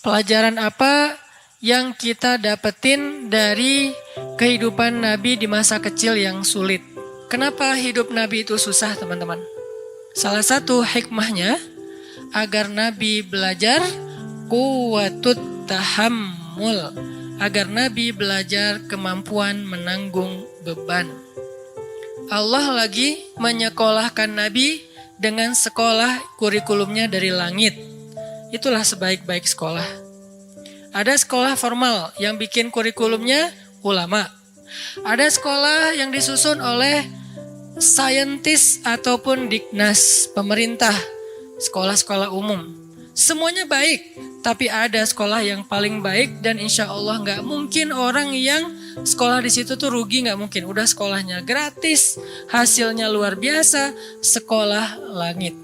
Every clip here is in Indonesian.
Pelajaran apa yang kita dapetin dari kehidupan Nabi di masa kecil yang sulit? Kenapa hidup Nabi itu susah, teman-teman? Salah satu hikmahnya agar Nabi belajar quwwatut tahammul, agar Nabi belajar kemampuan menanggung beban. Allah lagi menyekolahkan Nabi dengan sekolah kurikulumnya dari langit. Itulah sebaik-baik sekolah. Ada sekolah formal yang bikin kurikulumnya ulama. Ada sekolah yang disusun oleh saintis ataupun Dignas, pemerintah, sekolah-sekolah umum. Semuanya baik, tapi ada sekolah yang paling baik dan insya Allah nggak mungkin orang yang sekolah di situ tuh rugi, nggak mungkin. Udah sekolahnya gratis, hasilnya luar biasa, sekolah langit.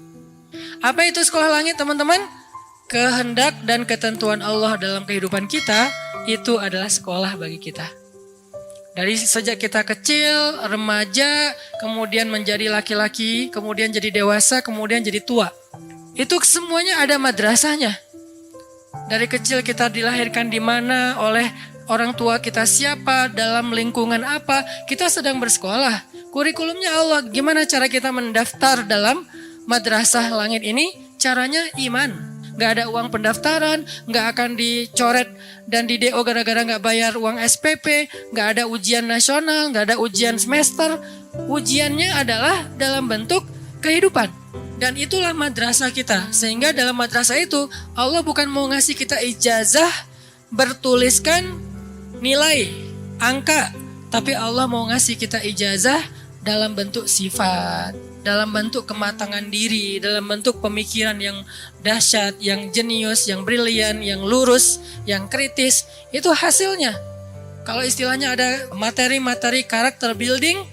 Apa itu sekolah langit, teman-teman? Kehendak dan ketentuan Allah dalam kehidupan kita itu adalah sekolah bagi kita. Dari sejak kita kecil, remaja, kemudian menjadi laki-laki, kemudian jadi dewasa, kemudian jadi tua. Itu semuanya ada madrasahnya. Dari kecil kita dilahirkan di mana, oleh orang tua kita siapa, dalam lingkungan apa, kita sedang bersekolah. Kurikulumnya Allah, gimana cara kita mendaftar dalam madrasah langit ini? Caranya iman. Gak ada uang pendaftaran, gak akan dicoret dan di DO gara-gara gak bayar uang SPP, gak ada ujian nasional, gak ada ujian semester. Ujiannya adalah dalam bentuk kehidupan. Dan itulah madrasah kita. Sehingga dalam madrasah itu Allah bukan mau ngasih kita ijazah bertuliskan nilai, angka. Tapi Allah mau ngasih kita ijazah dalam bentuk sifat, dalam bentuk kematangan diri, dalam bentuk pemikiran yang dahsyat, yang jenius, yang brilian, yang lurus, yang kritis. Itu hasilnya. Kalau istilahnya ada materi-materi karakter building,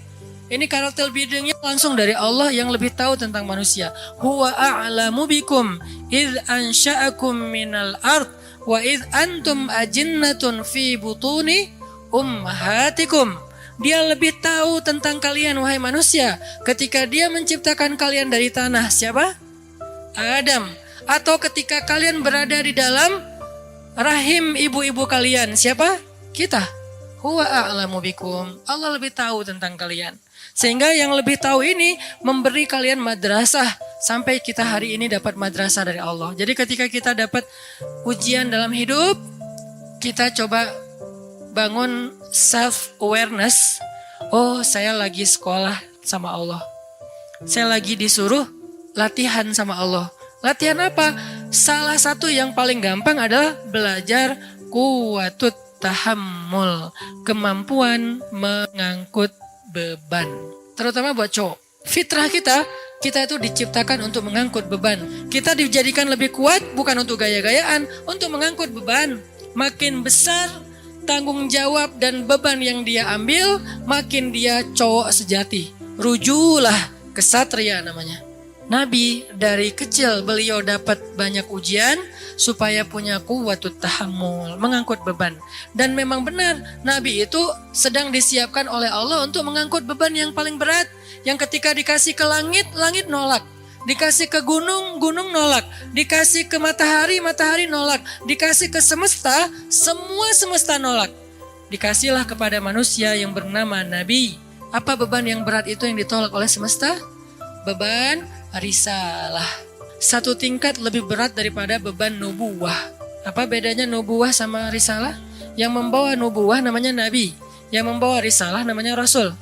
ini karakter buildingnya langsung dari Allah yang lebih tahu tentang manusia. Huwa a'lamu bikum idh ansha'akum minal ard wa idh antum ajinnatun fi butuni ummahatikum. Dia lebih tahu tentang kalian, wahai manusia, ketika dia menciptakan kalian dari tanah. Siapa? Adam. Atau ketika kalian berada di dalam rahim ibu-ibu kalian. Siapa? Kita. Huwa a'lamu bikum. Allah lebih tahu tentang kalian. Sehingga yang lebih tahu ini memberi kalian madrasah. Sampai kita hari ini dapat madrasah dari Allah. Jadi ketika kita dapat ujian dalam hidup, kita coba bangun self-awareness. Oh, saya lagi sekolah sama Allah. Saya lagi disuruh latihan sama Allah. Latihan apa? Salah satu yang paling gampang adalah belajar quwwatut tahammul. Kemampuan mengangkut beban. Terutama buat cowok. Fitrah kita itu diciptakan untuk mengangkut beban. Kita dijadikan lebih kuat bukan untuk gaya-gayaan, untuk mengangkut beban. Makin besar tanggung jawab dan beban yang dia ambil, makin dia cowok sejati. Rujulah kesatria namanya. Nabi dari kecil beliau dapat banyak ujian supaya punya quwwatut tahammul, mengangkut beban. Dan memang benar, Nabi itu sedang disiapkan oleh Allah untuk mengangkut beban yang paling berat. Yang ketika dikasih ke langit, langit nolak. Dikasih ke gunung, gunung nolak. Dikasih ke matahari, matahari nolak. Dikasih ke semesta, semua semesta nolak. Dikasihlah kepada manusia yang bernama Nabi. Apa beban yang berat itu yang ditolak oleh semesta? Beban risalah. Satu tingkat lebih berat daripada beban nubuwah. Apa bedanya nubuwah sama risalah? Yang membawa nubuwah namanya Nabi. Yang membawa risalah namanya Rasul.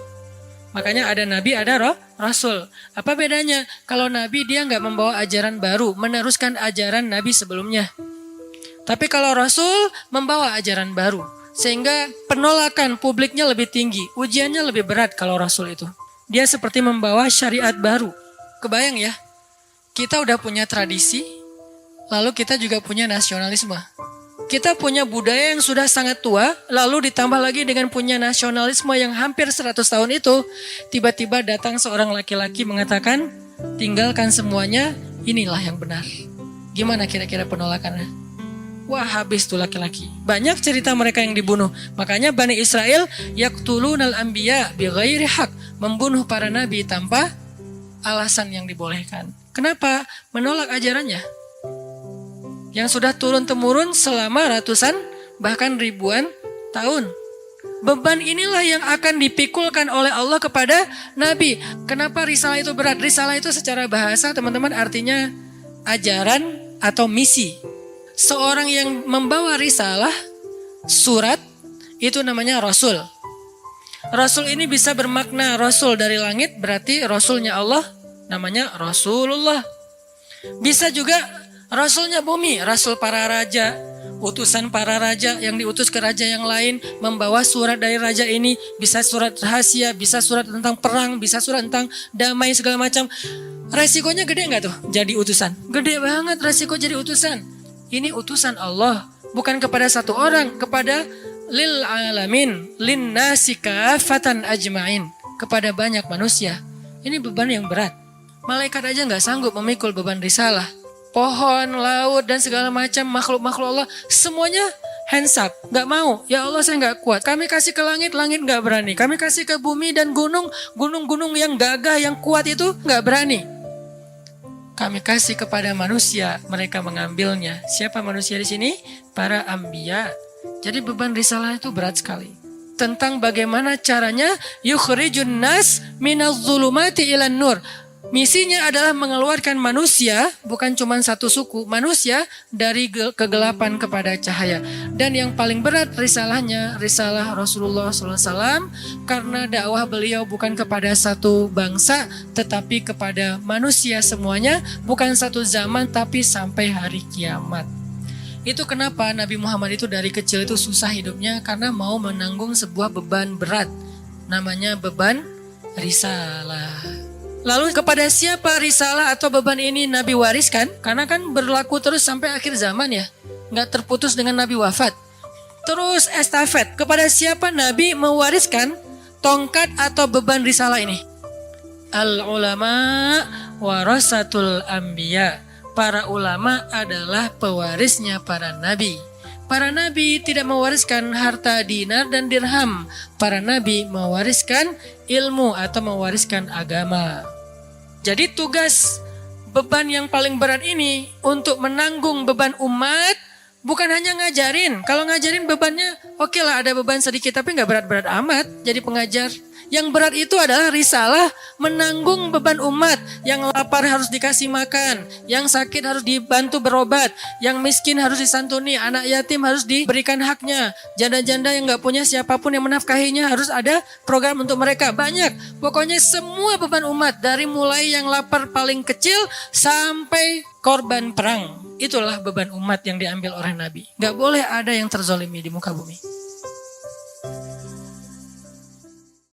Makanya ada Nabi, ada Rasul. Apa bedanya? Kalau Nabi dia nggak membawa ajaran baru, meneruskan ajaran Nabi sebelumnya. Tapi kalau Rasul membawa ajaran baru. Sehingga penolakan publiknya lebih tinggi. Ujiannya lebih berat kalau Rasul itu. Dia seperti membawa syariat baru. Kebayang ya? Kita udah punya tradisi, lalu kita juga punya nasionalisme. Kita punya budaya yang sudah sangat tua, lalu ditambah lagi dengan punya nasionalisme yang hampir 100 tahun itu, tiba-tiba datang seorang laki-laki mengatakan, tinggalkan semuanya, inilah yang benar. Gimana kira-kira penolakannya? Wah, habis tuh laki-laki. Banyak cerita mereka yang dibunuh. Makanya Bani Israel yaqtulunal anbiya bighairi haq, membunuh para nabi tanpa alasan yang dibolehkan. Kenapa? Menolak ajarannya. Yang sudah turun-temurun selama ratusan bahkan ribuan tahun. Beban inilah yang akan dipikulkan oleh Allah kepada Nabi. Kenapa risalah itu berat? Risalah itu secara bahasa teman-teman artinya ajaran atau misi. Seorang yang membawa risalah, surat, itu namanya Rasul. Rasul ini bisa bermakna Rasul dari langit, berarti Rasulnya Allah, namanya Rasulullah. Bisa juga Rasulnya bumi, Rasul para raja, utusan para raja yang diutus ke raja yang lain, membawa surat dari raja ini, bisa surat rahasia, bisa surat tentang perang, bisa surat tentang damai segala macam. Resikonya gede nggak tuh jadi utusan? Gede banget resiko jadi utusan. Ini utusan Allah, bukan kepada satu orang, kepada lil alamin, lin nasi kafatan ajmain, kepada banyak manusia. Ini beban yang berat. Malaikat aja nggak sanggup memikul beban risalah. Pohon, laut, dan segala macam makhluk-makhluk Allah, semuanya hands up, nggak mau. Ya Allah saya nggak kuat. Kami kasih ke langit, langit nggak berani. Kami kasih ke bumi dan gunung, gunung-gunung yang gagah, yang kuat itu nggak berani. Kami kasih kepada manusia, mereka mengambilnya. Siapa manusia di sini? Para anbiya. Jadi beban risalah itu berat sekali. Tentang bagaimana caranya yukhrijun nas minaz zulumati ilan nur. Misinya adalah mengeluarkan manusia, bukan cuma satu suku, manusia dari kegelapan kepada cahaya. Dan yang paling berat risalahnya, risalah Rasulullah SAW, karena dakwah beliau bukan kepada satu bangsa, tetapi kepada manusia semuanya, bukan satu zaman, tapi sampai hari kiamat. Itu kenapa Nabi Muhammad itu dari kecil itu susah hidupnya, karena mau menanggung sebuah beban berat, namanya beban risalah. Lalu kepada siapa risalah atau beban ini Nabi wariskan? Karena kan berlaku terus sampai akhir zaman ya. Nggak terputus dengan Nabi wafat. Terus estafet. Kepada siapa Nabi mewariskan tongkat atau beban risalah ini? Al-ulama warasatul anbiya. Para ulama adalah pewarisnya para nabi. Para nabi tidak mewariskan harta dinar dan dirham. Para nabi mewariskan ilmu atau mewariskan agama. Jadi tugas beban yang paling berat ini untuk menanggung beban umat bukan hanya ngajarin. Kalau ngajarin bebannya oke lah ada beban sedikit tapi nggak berat-berat amat jadi pengajar. Yang berat itu adalah risalah menanggung beban umat. Yang lapar harus dikasih makan, yang sakit harus dibantu berobat, yang miskin harus disantuni, anak yatim harus diberikan haknya, janda-janda yang gak punya siapapun yang menafkahinya harus ada program untuk mereka. Banyak, pokoknya semua beban umat dari mulai yang lapar paling kecil sampai korban perang. Itulah beban umat yang diambil oleh Nabi. Gak boleh ada yang terzolimi di muka bumi.